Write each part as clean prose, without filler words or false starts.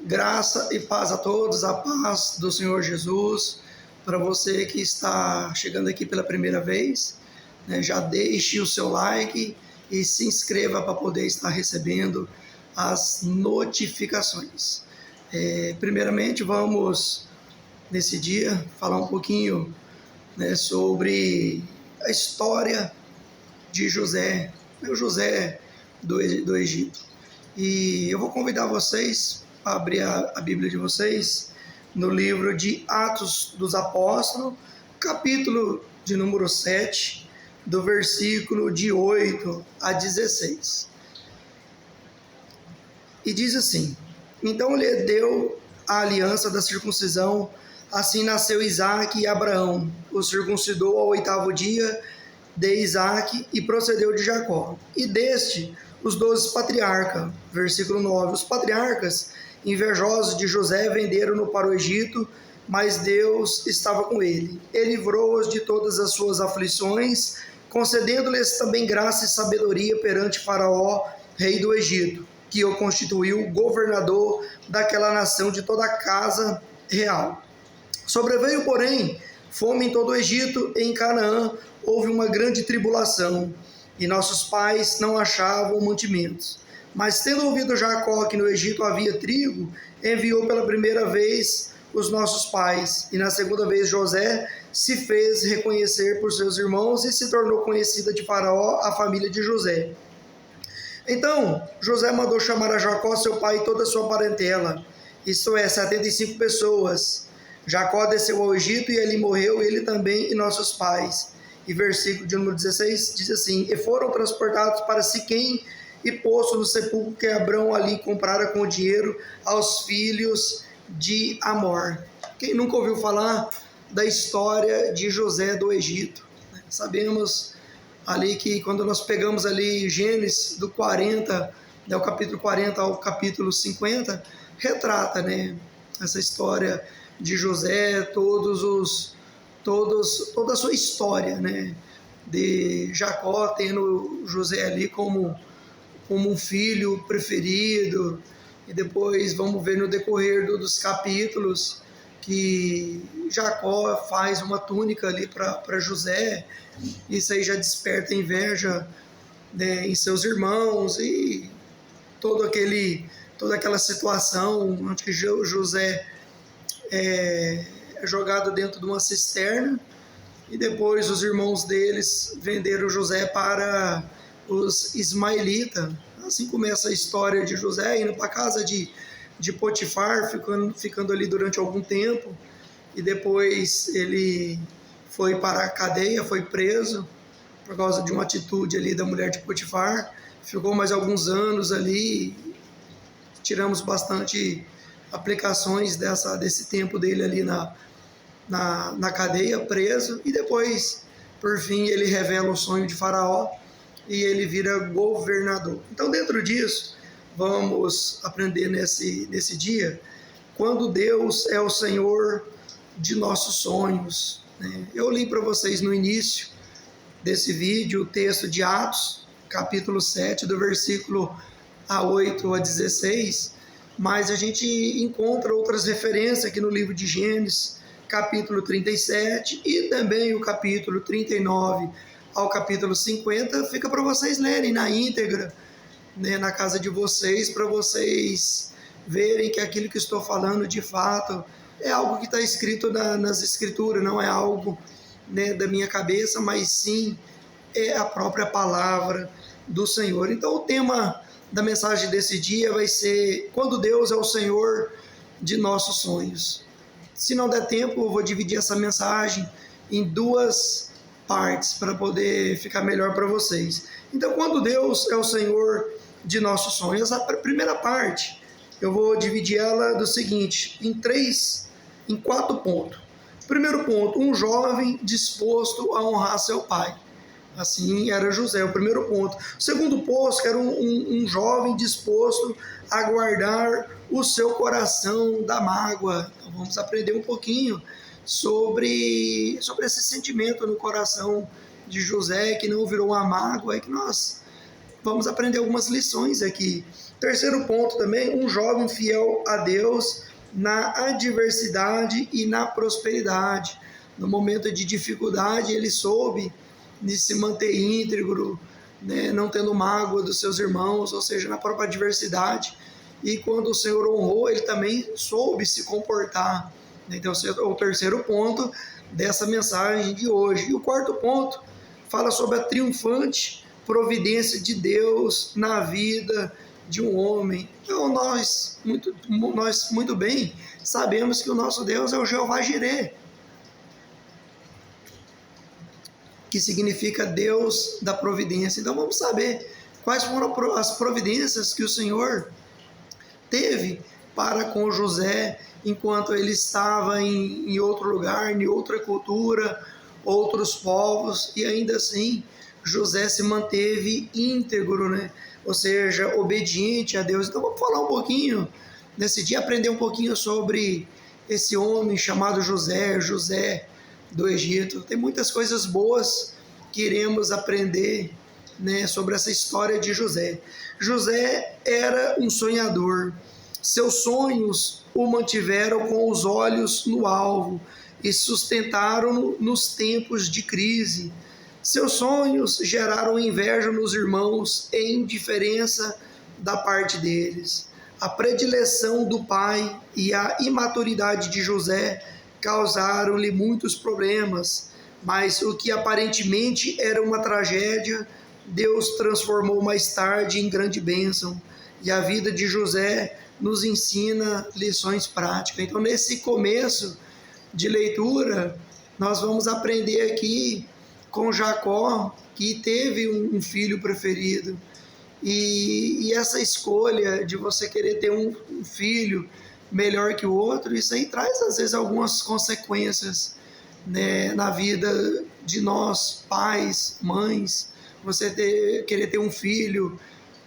Graça e paz a todos, a paz do Senhor Jesus. Para você que está chegando aqui pela primeira vez, já deixe o seu like e se inscreva para poder estar recebendo as notificações. Primeiramente, vamos, nesse dia, falar um pouquinho sobre a história de José, o José do Egito. E eu vou convidar vocês a abrir a Bíblia de vocês no livro de Atos dos Apóstolos, capítulo de número 7, do versículo de 8 a 16. E diz assim: então lhe deu a aliança da circuncisão, assim nasceu Isaque e Abraão. O circuncidou ao 8º dia de Isaque e procedeu de Jacó. E deste os 12 patriarcas. Versículo 9. Os patriarcas, invejosos de José, venderam-no para o Egito, mas Deus estava com ele. Ele livrou-os de todas as suas aflições, concedendo-lhes também graça e sabedoria perante Faraó, rei do Egito, que o constituiu governador daquela nação de toda a casa real. Sobreveio, porém, fome em todo o Egito, e em Canaã houve uma grande tribulação, e nossos pais não achavam mantimentos. Mas tendo ouvido Jacó que no Egito havia trigo, enviou pela primeira vez os nossos pais, e na segunda vez José se fez reconhecer por seus irmãos, e se tornou conhecida de Faraó a família de José. Então José mandou chamar a Jacó, seu pai, e toda a sua parentela, isto é, 75 pessoas. Jacó desceu ao Egito e ali morreu, ele também e nossos pais. E versículo de número 16 diz assim: e foram transportados para Siquém e posto no sepulcro que Abrão ali comprara com o dinheiro aos filhos de Amor. Quem nunca ouviu falar da história de José do Egito? Sabemos ali que quando nós pegamos ali Gênesis do 40, o capítulo 40 ao capítulo 50, retrata essa história de José, toda a sua história, de Jacó tendo José ali como um filho preferido. E depois vamos ver no decorrer dos capítulos que Jacó faz uma túnica ali para José. Isso aí já desperta inveja em seus irmãos, e toda aquela situação onde que José é jogado dentro de uma cisterna, e depois os irmãos deles venderam José para os ismaelitas. Assim começa a história de José, indo para a casa de Potifar, ficando ali durante algum tempo, e depois ele foi para a cadeia, foi preso por causa de uma atitude ali da mulher de Potifar, ficou mais alguns anos ali. Tiramos bastante aplicações desse tempo dele ali na cadeia, preso, e depois, por fim, ele revela o sonho de Faraó e ele vira governador. Então, dentro disso, vamos aprender nesse dia, quando Deus é o Senhor de nossos sonhos. Eu li para vocês no início desse vídeo o texto de Atos, capítulo 7, do versículo a 8 a 16, mas a gente encontra outras referências aqui no livro de Gênesis, capítulo 37, e também o capítulo 39 ao capítulo 50, fica para vocês lerem na íntegra, na casa de vocês, para vocês verem que aquilo que estou falando de fato é algo que está escrito nas escrituras, não é algo da minha cabeça, mas sim é a própria palavra do Senhor. Então o tema da mensagem desse dia vai ser: quando Deus é o Senhor de nossos sonhos. Se não der tempo, eu vou dividir essa mensagem em duas partes para poder ficar melhor para vocês. Então, quando Deus é o Senhor de nossos sonhos, a primeira parte eu vou dividir ela do seguinte, em 4 pontos. Primeiro ponto: um jovem disposto a honrar seu pai. Assim era José, o primeiro ponto. O segundo ponto, que era um jovem disposto a guardar o seu coração da mágoa. Então vamos aprender um pouquinho sobre esse sentimento no coração de José, que não virou uma mágoa, e que nós vamos aprender algumas lições aqui Terceiro ponto também, um jovem fiel a Deus na adversidade e na prosperidade. No momento de dificuldade, ele soube de se manter íntegro, né, não tendo mágoa dos seus irmãos, ou seja, na própria adversidade. E quando o Senhor honrou, ele também soube se comportar. Então, esse é o terceiro ponto dessa mensagem de hoje. E o quarto ponto fala sobre a triunfante providência de Deus na vida de um homem. Então, nós muito bem sabemos que o nosso Deus é o Jeová Jireh, que significa Deus da providência. Então vamos saber quais foram as providências que o Senhor teve para com José enquanto ele estava em outro lugar, em outra cultura, outros povos, e ainda assim José se manteve íntegro, né? Ou seja, obediente a Deus. Então vamos falar um pouquinho, nesse dia, aprender um pouquinho sobre esse homem chamado José do Egito. Tem muitas coisas boas que iremos aprender, né, sobre essa história de José. José era um sonhador. Seus sonhos o mantiveram com os olhos no alvo e sustentaram-no nos tempos de crise. Seus sonhos geraram inveja nos irmãos e indiferença da parte deles. A predileção do pai e a imaturidade de José causaram-lhe muitos problemas, mas o que aparentemente era uma tragédia, Deus transformou mais tarde em grande bênção. E a vida de José nos ensina lições práticas. Então, nesse começo de leitura, nós vamos aprender aqui com Jacó, que teve um filho preferido. E essa escolha de você querer ter um filho melhor que o outro, isso aí traz às vezes algumas consequências, né, na vida de nós, pais, mães, você querer ter um filho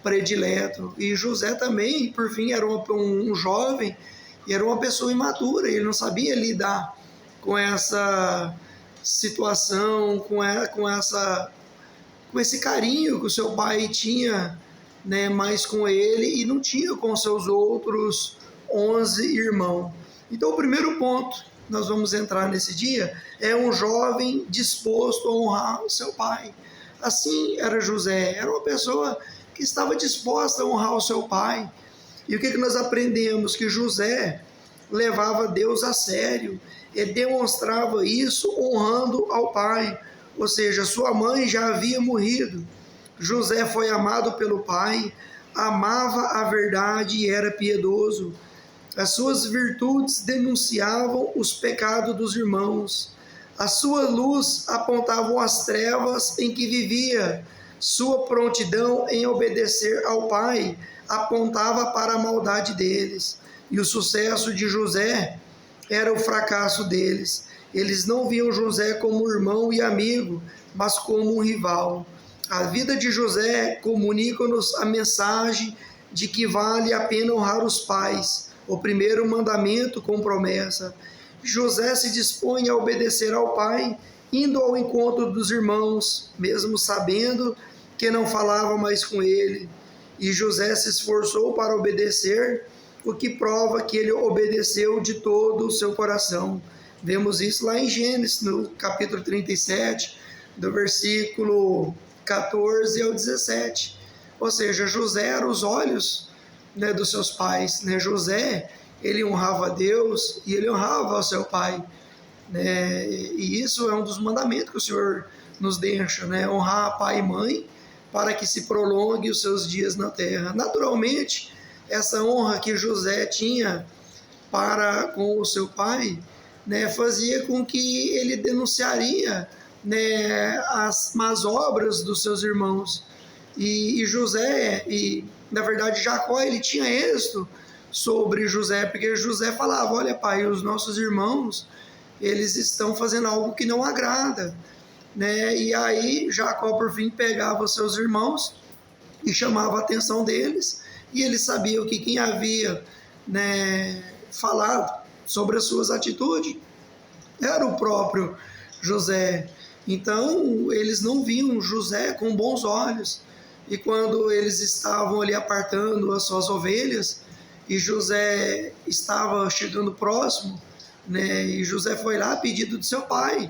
predileto. E José também, por fim, era um jovem e era uma pessoa imatura, ele não sabia lidar com essa situação, com esse carinho que o seu pai tinha, né, mais com ele e não tinha com seus outros 11 irmãos. Então, o primeiro ponto que nós vamos entrar nesse dia é um jovem disposto a honrar o seu pai. Assim era José, era uma pessoa que estava disposta a honrar o seu pai. E o que nós aprendemos? Que José levava Deus a sério, ele demonstrava isso honrando ao pai, ou seja, sua mãe já havia morrido. José foi amado pelo pai, amava a verdade e era piedoso. As suas virtudes denunciavam os pecados dos irmãos. A sua luz apontava as trevas em que vivia. Sua prontidão em obedecer ao pai apontava para a maldade deles. E o sucesso de José era o fracasso deles. Eles não viam José como irmão e amigo, mas como um rival. A vida de José comunica-nos a mensagem de que vale a pena honrar os pais. O primeiro mandamento com promessa. José se dispõe a obedecer ao pai, indo ao encontro dos irmãos, mesmo sabendo que não falava mais com ele. E José se esforçou para obedecer, o que prova que ele obedeceu de todo o seu coração. Vemos isso lá em Gênesis, no capítulo 37, do versículo 14 ao 17. Ou seja, José era os olhos, né, dos seus pais, né? José, ele honrava a Deus e ele honrava o seu pai, né? E isso é um dos mandamentos que o Senhor nos deixa, né? Honrar pai e mãe para que se prolongue os seus dias na terra. Naturalmente, essa honra que José tinha para com o seu pai, né, fazia com que ele denunciaria, né, as más obras dos seus irmãos. E José, na verdade Jacó, ele tinha êxito sobre José, porque José falava: olha pai, os nossos irmãos, eles estão fazendo algo que não agrada, né? E aí Jacó por fim pegava os seus irmãos e chamava a atenção deles, e ele sabia que quem havia, né, falado sobre as suas atitudes era o próprio José. Então eles não viam José com bons olhos. E quando eles estavam ali apartando as suas ovelhas, e José estava chegando próximo, né? E José foi lá a pedido do seu pai,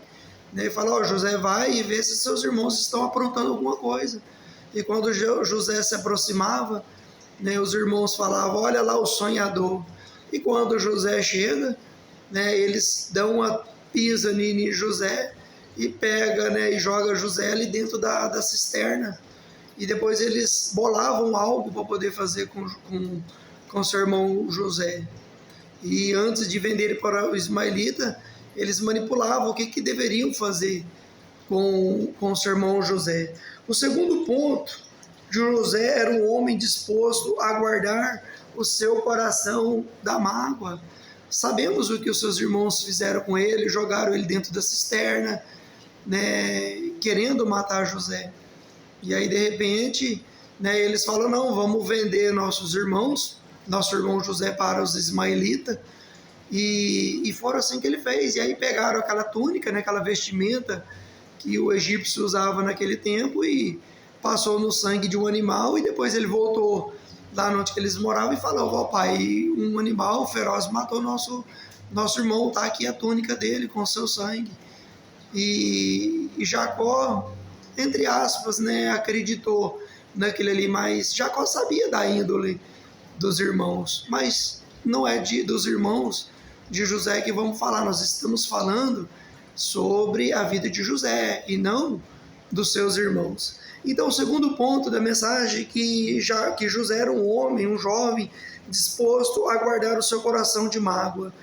né? E falou: José, vai e vê se seus irmãos estão aprontando alguma coisa. E quando José se aproximava, né, os irmãos falavam: olha lá o sonhador. E quando José chega, né, eles dão uma pisa em José e pega, né, e joga José ali dentro da cisterna. E depois eles bolavam algo para poder fazer com seu irmão José. E antes de vender para o ismaelita, eles manipulavam o que deveriam fazer com seu irmão José. O segundo ponto, José era um homem disposto a guardar o seu coração da mágoa. Sabemos o que os seus irmãos fizeram com ele, jogaram ele dentro da cisterna, né, querendo matar José. E aí, de repente, né, eles falam: não, vamos vender nosso irmão José para os ismaelitas. E foram assim que ele fez. E aí pegaram aquela túnica, né, aquela vestimenta que o egípcio usava naquele tempo e passou no sangue de um animal, e depois ele voltou lá onde eles moravam e falou: ó pai, um animal feroz matou nosso irmão, tá aqui a túnica dele com seu sangue. E Jacó, entre aspas, né, acreditou naquele ali, mas Jacó sabia da índole dos irmãos, mas não é dos irmãos de José que vamos falar, nós estamos falando sobre a vida de José e não dos seus irmãos. Então, o segundo ponto da mensagem que José era um homem, um jovem, disposto a guardar o seu coração de mágoa.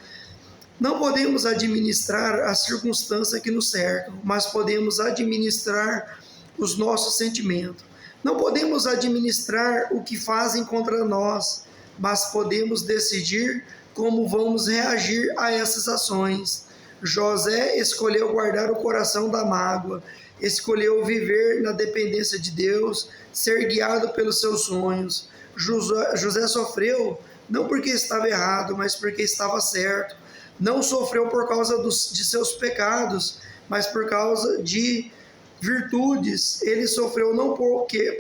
Não podemos administrar as circunstâncias que nos cercam, mas podemos administrar os nossos sentimentos. Não podemos administrar o que fazem contra nós, mas podemos decidir como vamos reagir a essas ações. José escolheu guardar o coração da mágoa, escolheu viver na dependência de Deus, ser guiado pelos seus sonhos. José sofreu não porque estava errado, mas porque estava certo. Não sofreu por causa de seus pecados, mas por causa de virtudes. Ele sofreu não porque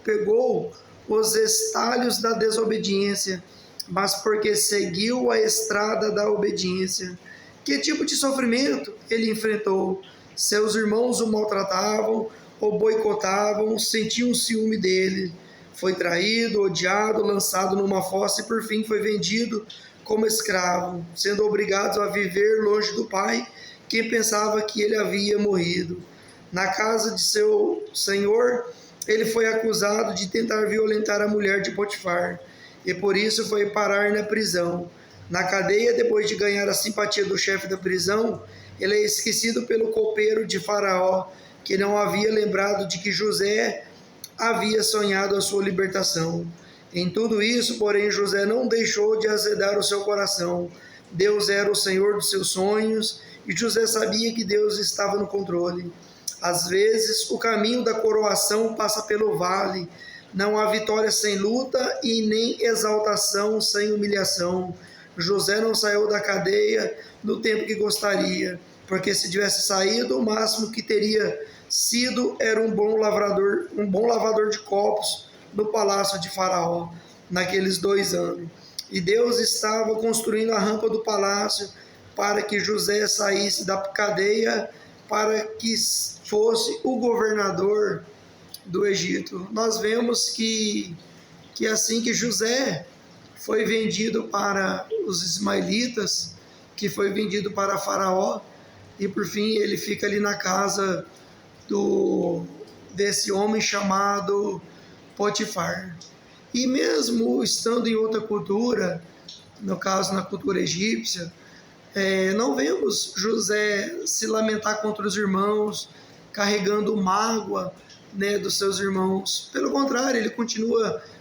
pegou os estalhos da desobediência, mas porque seguiu a estrada da obediência. Que tipo de sofrimento ele enfrentou? Seus irmãos o maltratavam, o boicotavam, sentiam ciúme dele. Foi traído, odiado, lançado numa fossa e por fim foi vendido como escravo, sendo obrigado a viver longe do pai, quem pensava que ele havia morrido. Na casa de seu senhor, ele foi acusado de tentar violentar a mulher de Potifar, e por isso foi parar na prisão. Na cadeia, depois de ganhar a simpatia do chefe da prisão, ele é esquecido pelo copeiro de Faraó, que não havia lembrado de que José havia sonhado a sua libertação. Em tudo isso, porém, José não deixou de azedar o seu coração. Deus era o Senhor dos seus sonhos e José sabia que Deus estava no controle. Às vezes, o caminho da coroação passa pelo vale. Não há vitória sem luta e nem exaltação sem humilhação. José não saiu da cadeia no tempo que gostaria, porque se tivesse saído, o máximo que teria sido era um bom lavador de copos no palácio de Faraó, naqueles 2 anos. E Deus estava construindo a rampa do palácio para que José saísse da cadeia, para que fosse o governador do Egito. Nós vemos que assim que José foi vendido para os ismaelitas, que foi vendido para Faraó, e por fim ele fica ali na casa desse homem chamado Potifar. E mesmo estando em outra cultura, no caso na cultura egípcia, não vemos José se lamentar contra os irmãos, carregando mágoa, né, dos seus irmãos. Pelo contrário, ele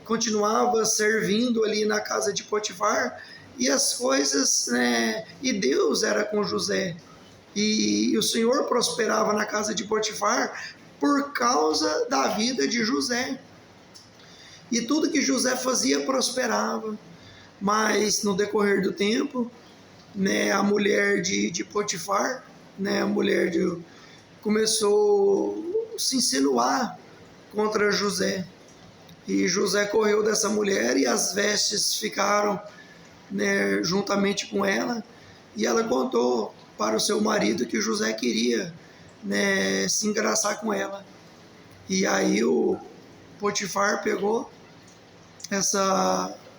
continuava servindo ali na casa de Potifar, e as coisas, né, e Deus era com José. E o Senhor prosperava na casa de Potifar por causa da vida de José. E tudo que José fazia prosperava. Mas no decorrer do tempo, né, a mulher de Potifar, né, começou a se insinuar contra José. E José correu dessa mulher e as vestes ficaram, né, juntamente com ela. E ela contou para o seu marido que José queria, né, se engraçar com ela. E aí o Potifar pegou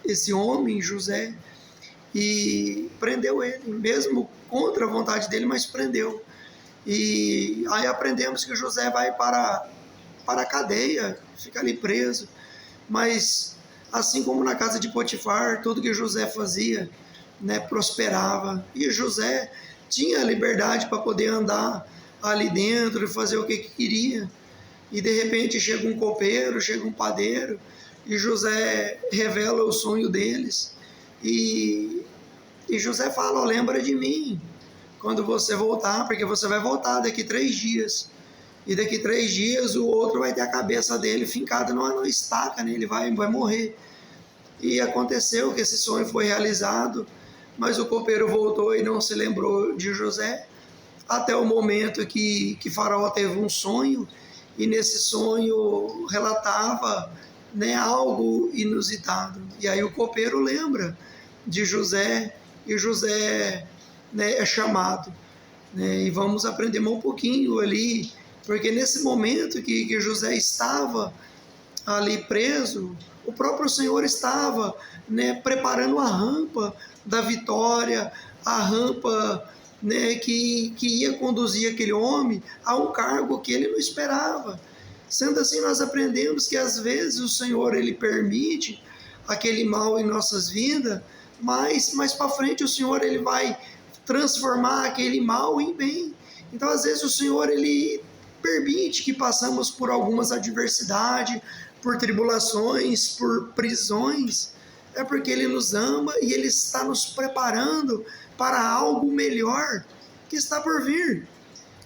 esse homem, José, e prendeu ele, mesmo contra a vontade dele, mas prendeu. E aí aprendemos que José vai para a cadeia, fica ali preso. Mas assim como na casa de Potifar, tudo que José fazia, né, prosperava. E José tinha liberdade para poder andar ali dentro e fazer o que queria. E de repente chega um copeiro, chega um padeiro, e José revela o sonho deles. E José fala: oh, lembra de mim quando você voltar, porque você vai voltar daqui 3 dias. E daqui 3 dias o outro vai ter a cabeça dele fincada numa estaca, né? Ele vai morrer. E aconteceu que esse sonho foi realizado, mas o copeiro voltou e não se lembrou de José, até o momento que Faraó teve um sonho, e nesse sonho relatava, né, algo inusitado. E aí o copeiro lembra de José, e José, né, é chamado. Né? E vamos aprender um pouquinho ali, porque nesse momento que José estava ali preso, o próprio Senhor estava, né, preparando a rampa da vitória, a rampa, né, que ia conduzir aquele homem a um cargo que ele não esperava. Sendo assim, nós aprendemos que às vezes o Senhor ele permite aquele mal em nossas vidas, mas mais para frente o Senhor ele vai transformar aquele mal em bem. Então, às vezes o Senhor ele permite que passamos por algumas adversidades, por tribulações, por prisões, é porque Ele nos ama e Ele está nos preparando para algo melhor que está por vir.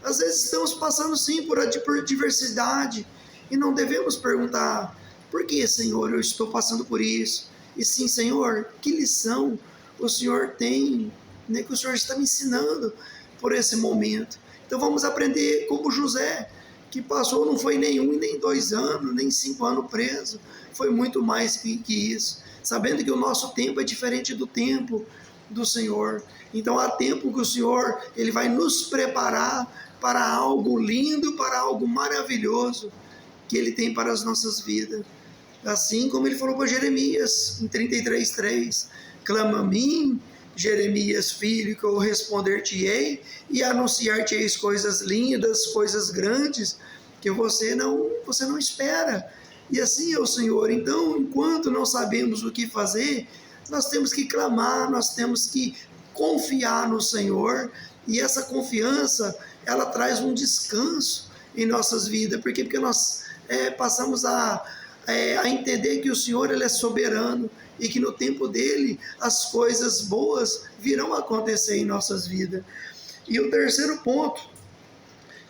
Às vezes estamos passando sim por adversidade e não devemos perguntar: por que, Senhor, eu estou passando por isso? E sim, Senhor, que lição o Senhor tem, né, que o Senhor está me ensinando por esse momento. Então vamos aprender como José, que passou, não foi nem 1 nem 2 anos, nem 5 anos preso, foi muito mais que isso, sabendo que o nosso tempo é diferente do tempo do Senhor. Então há tempo que o Senhor ele vai nos preparar para algo lindo, para algo maravilhoso que Ele tem para as nossas vidas. Assim como Ele falou para Jeremias, em 33:3, clama a mim, Jeremias, filho, que eu responder-te-ei e anunciar-te-eis coisas lindas, coisas grandes, que você não espera. E assim é o Senhor. Então, enquanto não sabemos o que fazer, nós temos que clamar, nós temos que confiar no Senhor, e essa confiança, ela traz um descanso em nossas vidas. Por quê? Porque nós passamos a entender que o Senhor ele é soberano, e que no tempo dele as coisas boas virão acontecer em nossas vidas. E o terceiro ponto,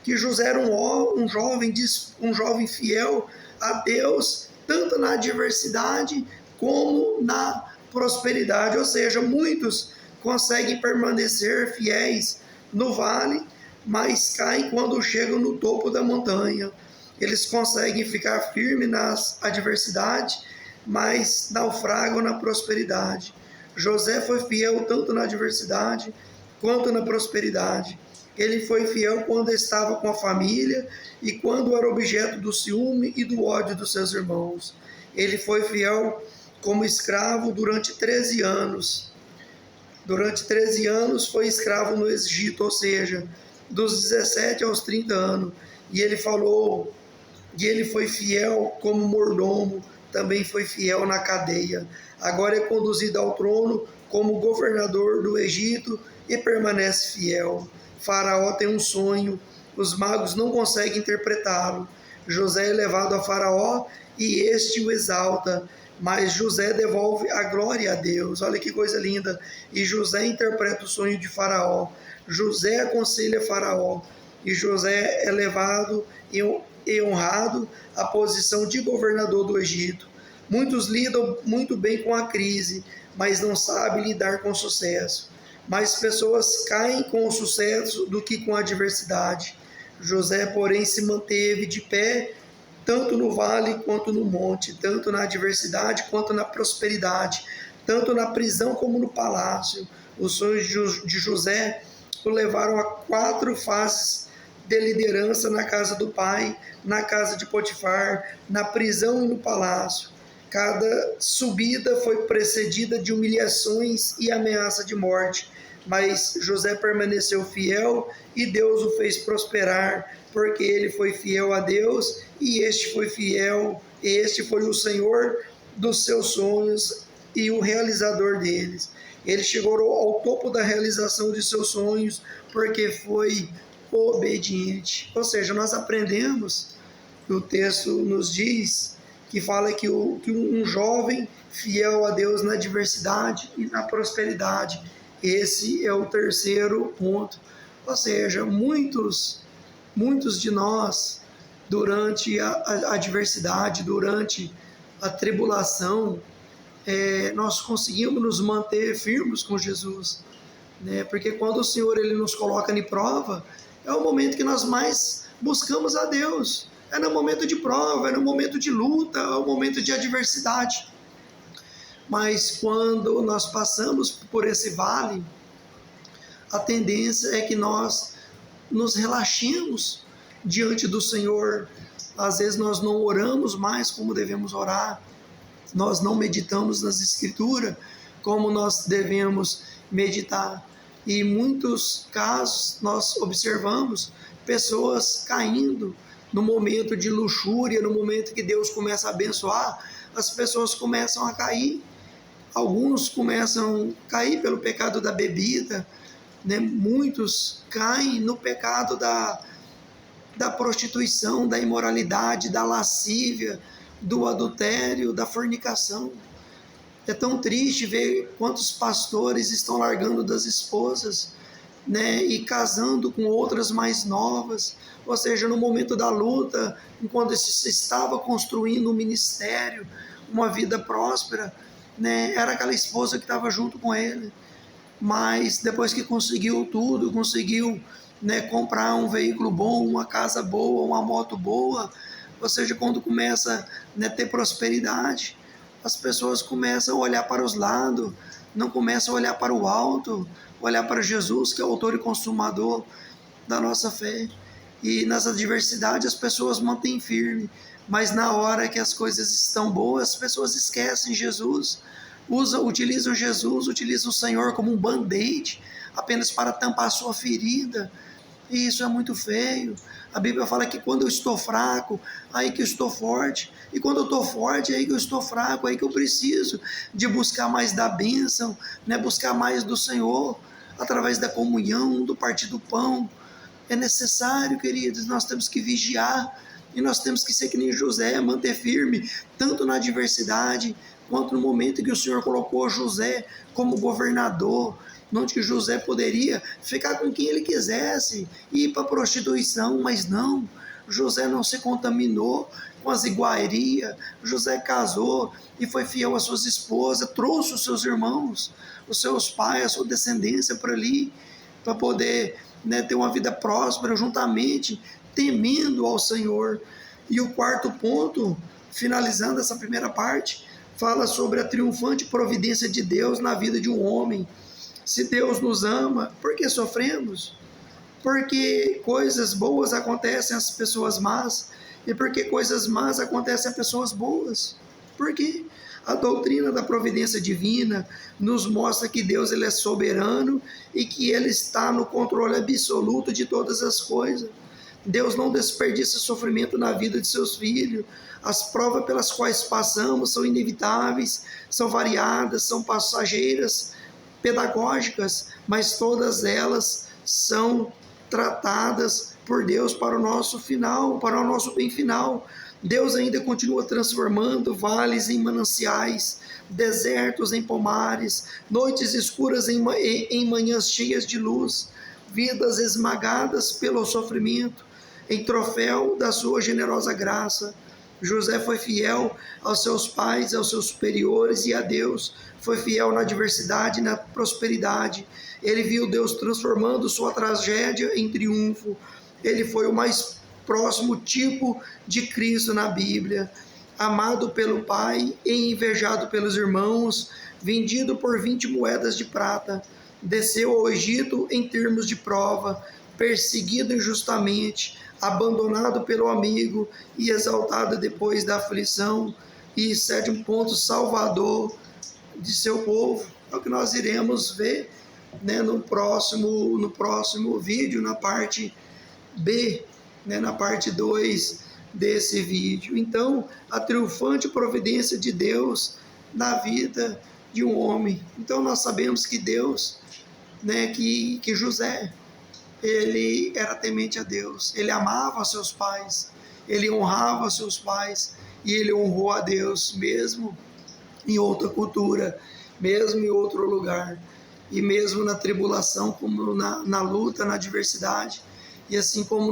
que José era um jovem fiel a Deus, tanto na adversidade como na prosperidade. Ou seja, muitos conseguem permanecer fiéis no vale, mas caem quando chegam no topo da montanha. Eles conseguem ficar firmes nas adversidades, mas naufragam na prosperidade. José foi fiel tanto na adversidade quanto na prosperidade. Ele foi fiel quando estava com a família e quando era objeto do ciúme e do ódio dos seus irmãos. Ele foi fiel como escravo durante 13 anos. Durante 13 anos foi escravo no Egito, ou seja, dos 17 aos 30 anos. E ele falou, e ele foi fiel como mordomo, também foi fiel na cadeia. Agora é conduzido ao trono como governador do Egito e permanece fiel. Faraó tem um sonho, os magos não conseguem interpretá-lo. José é levado a Faraó e este o exalta, mas José devolve a glória a Deus. Olha que coisa linda. E José interpreta o sonho de Faraó. José aconselha Faraó e José é levado e honrado à posição de governador do Egito. Muitos lidam muito bem com a crise, mas não sabem lidar com o sucesso. Mais pessoas caem com o sucesso do que com a adversidade. José, porém, se manteve de pé tanto no vale quanto no monte, tanto na adversidade quanto na prosperidade, tanto na prisão como no palácio. Os sonhos de José o levaram a 4 fases de liderança na casa do pai, na casa de Potifar, na prisão e no palácio. Cada subida foi precedida de humilhações e ameaça de morte, mas José permaneceu fiel e Deus o fez prosperar, porque ele foi fiel a Deus e este foi o Senhor dos seus sonhos e o realizador deles. Ele chegou ao topo da realização de seus sonhos porque foi obediente. Ou seja, nós aprendemos, o texto nos diz, que fala que um jovem fiel a Deus na adversidade e na prosperidade. Esse é o terceiro ponto. Ou seja, muitos de nós, durante a adversidade, durante a tribulação, nós conseguimos nos manter firmes com Jesus, né? Porque quando o Senhor ele nos coloca em prova, é o momento que nós mais buscamos a Deus. É no momento de prova, é no momento de luta, é o momento de adversidade. Mas quando nós passamos por esse vale, a tendência é que nós nos relaxemos diante do Senhor. Às vezes nós não oramos mais como devemos orar, nós não meditamos nas Escrituras como nós devemos meditar. E em muitos casos nós observamos pessoas caindo no momento de luxúria, no momento que Deus começa a abençoar, as pessoas começam a cair. Alguns começam a cair pelo pecado da bebida, né? Muitos caem no pecado da prostituição, da imoralidade, da lascívia, do adultério, da fornicação. É tão triste ver quantos pastores estão largando das esposas, né, e casando com outras mais novas. Ou seja, no momento da luta, enquanto se estava construindo um ministério, uma vida próspera, né, era aquela esposa que estava junto com ele. Mas depois que conseguiu tudo, conseguiu, né, comprar um veículo bom, uma casa boa, uma moto boa, ou seja, quando começa a ter prosperidade, as pessoas começam a olhar para os lados, não começam a olhar para o alto, olhar para Jesus, que é o autor e consumador da nossa fé. E nas adversidades as pessoas mantêm firme, mas na hora que as coisas estão boas, as pessoas esquecem Jesus, utilizam Jesus, utilizam o Senhor como um band-aid, apenas para tampar a sua ferida. E isso é muito feio. A Bíblia fala que quando eu estou fraco, aí que eu estou forte. E quando eu estou forte, aí que eu estou fraco, aí que eu preciso de buscar mais da bênção, né? Buscar mais do Senhor, através da comunhão, do partir do pão. É necessário, queridos, nós temos que vigiar. E nós temos que ser que nem José, manter firme, tanto na adversidade, quanto no momento que o Senhor colocou José como governador, onde José poderia ficar com quem ele quisesse, ir para a prostituição, mas não, José não se contaminou com as iguarias, José casou e foi fiel às suas esposas, trouxe os seus irmãos, os seus pais, a sua descendência para ali, para poder, né, ter uma vida próspera juntamente, temendo ao Senhor. E o quarto ponto, finalizando essa primeira parte, fala sobre a triunfante providência de Deus na vida de um homem. Se Deus nos ama, por que sofremos? Porque coisas boas acontecem às pessoas más, e porque coisas más acontecem a pessoas boas. Por quê? A doutrina da providência divina nos mostra que Deus ele é soberano e que Ele está no controle absoluto de todas as coisas. Deus não desperdiça sofrimento na vida de seus filhos. As provas pelas quais passamos são inevitáveis, são variadas, são passageiras, pedagógicas, mas todas elas são tratadas por Deus para o nosso final, para o nosso bem final. Deus ainda continua transformando vales em mananciais, desertos em pomares, noites escuras em manhãs cheias de luz, vidas esmagadas pelo sofrimento, em troféu da sua generosa graça. José foi fiel aos seus pais, aos seus superiores e a Deus. Foi fiel na adversidade e na prosperidade. Ele viu Deus transformando sua tragédia em triunfo. Ele foi o mais próximo tipo de Cristo na Bíblia, amado pelo Pai e invejado pelos irmãos, vendido por 20 moedas de prata, desceu ao Egito em termos de prova, perseguido injustamente, abandonado pelo amigo e exaltado depois da aflição, e 7º ponto, salvador de seu povo. É o que nós iremos ver, né, no próximo vídeo, na parte B, né, na parte 2 desse vídeo. Então, a triunfante providência de Deus na vida de um homem. Então, nós sabemos que Deus, né, que José, ele era temente a Deus, ele amava seus pais, ele honrava seus pais, e ele honrou a Deus, mesmo em outra cultura, mesmo em outro lugar, e mesmo na tribulação, como na luta, na adversidade, e assim como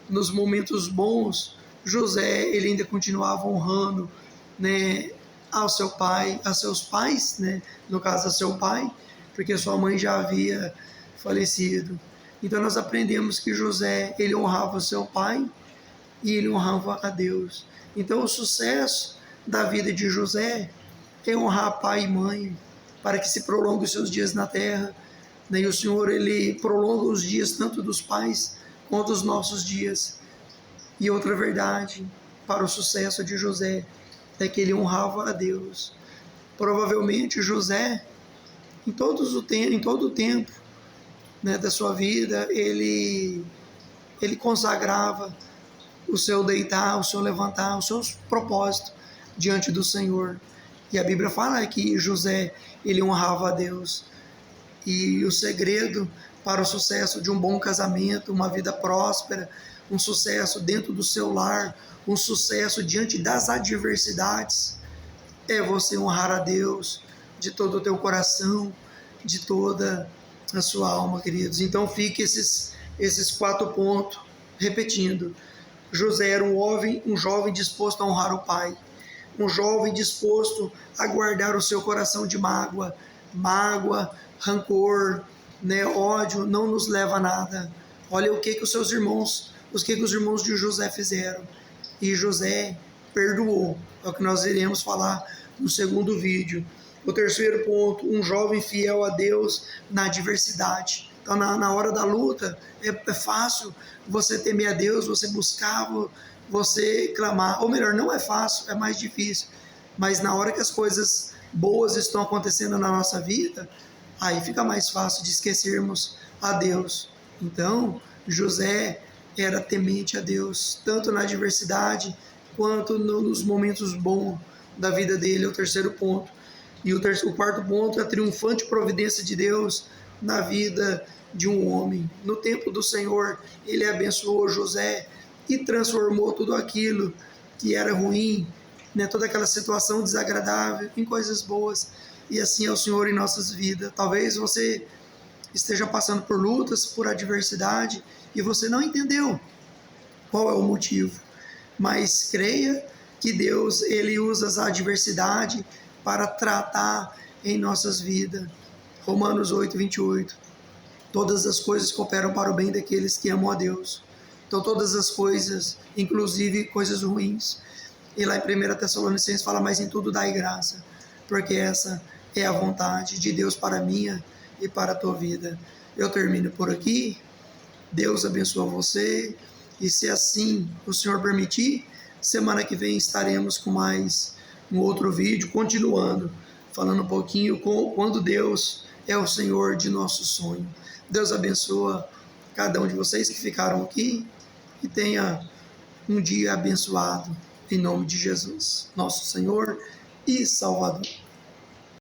nos momentos bons, José, ele ainda continuava honrando, né, ao seu pai, a seus pais, né, no caso a seu pai, porque sua mãe já havia falecido. Então nós aprendemos que José, ele honrava seu pai e ele honrava a Deus. Então o sucesso da vida de José é honrar pai e mãe, para que se prolongue os seus dias na terra, né? E o Senhor, ele prolonga os dias tanto dos pais quanto os nossos dias. E outra verdade para o sucesso de José é que ele honrava a Deus. Provavelmente José, em todo o tempo, né, da sua vida, ele consagrava o seu deitar, o seu levantar, os seus propósitos diante do Senhor. E a Bíblia fala que José, ele honrava a Deus. E o segredo para o sucesso de um bom casamento, uma vida próspera, um sucesso dentro do seu lar, um sucesso diante das adversidades, é você honrar a Deus de todo o teu coração, de toda a sua alma, queridos. Então fique esses 4 pontos repetindo. José era um jovem disposto a honrar o pai, um jovem disposto a guardar o seu coração de mágoa, rancor, né, ódio, não nos leva a nada. Olha o que os irmãos de José fizeram. E José perdoou. É o que nós iremos falar no segundo vídeo. O 3º ponto, um jovem fiel a Deus na adversidade. Então, na hora da luta, é fácil você temer a Deus, você buscar, você clamar. Ou melhor, não é fácil, é mais difícil. Mas na hora que as coisas boas estão acontecendo na nossa vida, aí fica mais fácil de esquecermos a Deus. Então, José era temente a Deus, tanto na adversidade quanto nos momentos bons da vida dele. É o 3º ponto. E o 4º ponto é a triunfante providência de Deus na vida de um homem. No tempo do Senhor, ele abençoou José e transformou tudo aquilo que era ruim, né, toda aquela situação desagradável, em coisas boas. E assim é o Senhor em nossas vidas. Talvez você esteja passando por lutas, por adversidade, e você não entendeu qual é o motivo. Mas creia que Deus, ele usa as adversidades para tratar em nossas vidas. Romanos 8, 28. Todas as coisas cooperam para o bem daqueles que amam a Deus. Então todas as coisas, inclusive coisas ruins. E lá em 1 Tessalonicenses fala, mas em tudo dai graça, porque essa é a vontade de Deus para a minha e para a tua vida. Eu termino por aqui. Deus abençoe você. E se assim o Senhor permitir, semana que vem estaremos com mais um outro vídeo, continuando, falando um pouquinho quando Deus é o Senhor de nosso sonho. Deus abençoe cada um de vocês que ficaram aqui e tenha um dia abençoado, em nome de Jesus, nosso Senhor e Salvador.